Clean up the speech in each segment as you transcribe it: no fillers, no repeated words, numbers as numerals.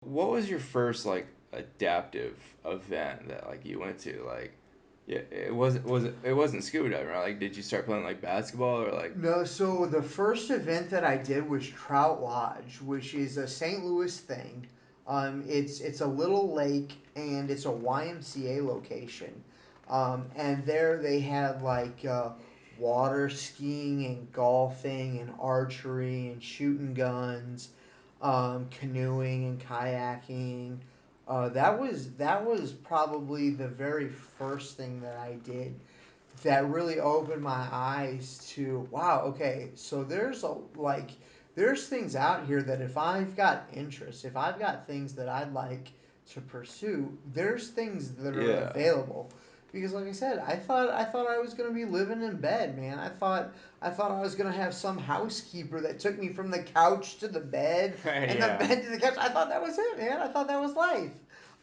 What was your first like adaptive event that like you went to? Like, yeah, it wasn't scuba diving, right? Like, did you start playing like basketball or like? No, so the first event that I did was Trout Lodge, which is a St. Louis thing. It's a little lake and it's a YMCA location. And there they had like water skiing and golfing and archery and shooting guns, canoeing and kayaking. That was probably the very first thing that I did that really opened my eyes to, wow, okay, so there's things out here that if I've got interest, if I've got things that I'd like to pursue, there's things that are Yeah. available. Because like I said, I thought I was gonna be living in bed, man. I thought I was gonna have some housekeeper that took me from the couch to the bed and the Yeah. bed to the couch. I thought that was it, man. I thought that was life.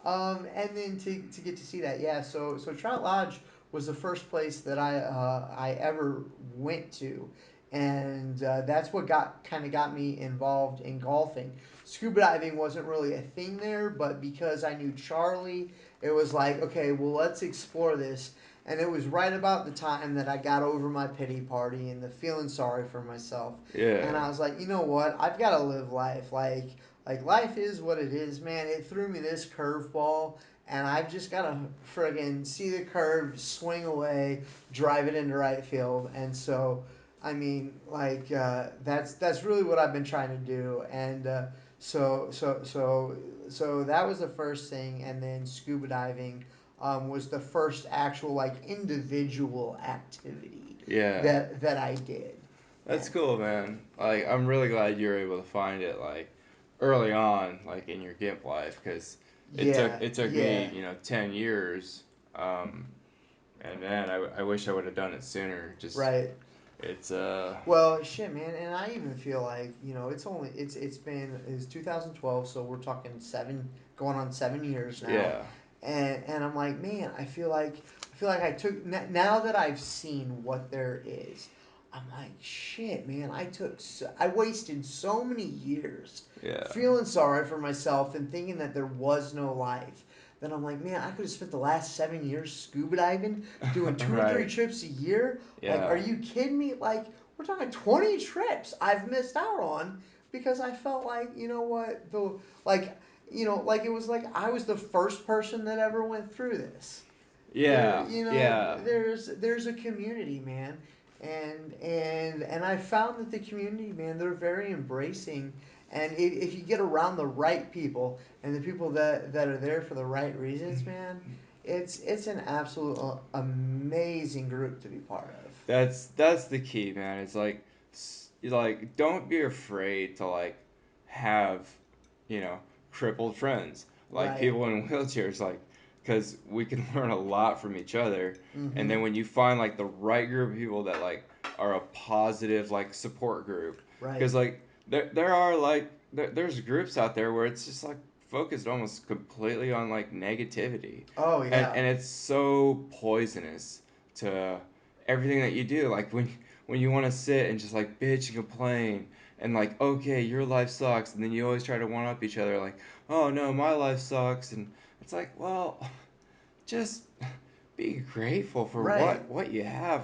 And then to get to see that, yeah. So Trout Lodge was the first place that I ever went to, and that's what got me involved in golfing. Scuba diving wasn't really a thing there, but because I knew Charlie, it was like, okay, well, let's explore this. And it was right about the time that I got over my pity party and the feeling sorry for myself. Yeah. And I was like, you know what? I've got to live life. Like life is what it is, man. It threw me this curveball, and I've just got to friggin' see the curve, swing away, drive it into right field. And so, I mean, that's really what I've been trying to do. And so so so so that was the first thing, and then scuba diving was the first actual like individual activity Yeah. that I did. That's And cool, man. Like, I'm really glad you were able to find it like early on, like in your GIMP life, because yeah, it took yeah. me 10 years, um, and man, I wish I would have done it sooner. Just Right. it's Well, shit, man, and I even feel like it's 2012, so we're talking going on 7 years now, yeah. and I'm like, man, I feel like now that I've seen what there is, I'm like, shit, man, I wasted so many years Yeah. feeling sorry for myself and thinking that there was no life. Then I'm like, man, I could have spent the last 7 years scuba diving, doing two or three Right. trips a year. Like, are Yeah. you kidding me? Like, we're talking 20 trips I've missed out on because I felt like, you know what, like, like it was like I was the first person that ever went through this. There, Yeah. Yeah. there's a community, man, and I found that the community, man, they're very embracing, and if you get around the right people and the people that are there for the right reasons, man, it's an absolute amazing group to be part of. That's the key, man. It's like like don't be afraid to like have crippled friends, like Right. people in wheelchairs, like because we can learn a lot from each other. And Mm-hmm. then when you find like the right group of people that like are a positive like support group, Right. because like there are like there's groups out there where it's just like focused almost completely on like negativity, Oh and yeah. it's so poisonous to everything that you do. Like when you want to sit and just like bitch and complain and like okay your life sucks, and then you always try to one up each other like oh no my life sucks, and it's like well just be grateful for Right. what you have.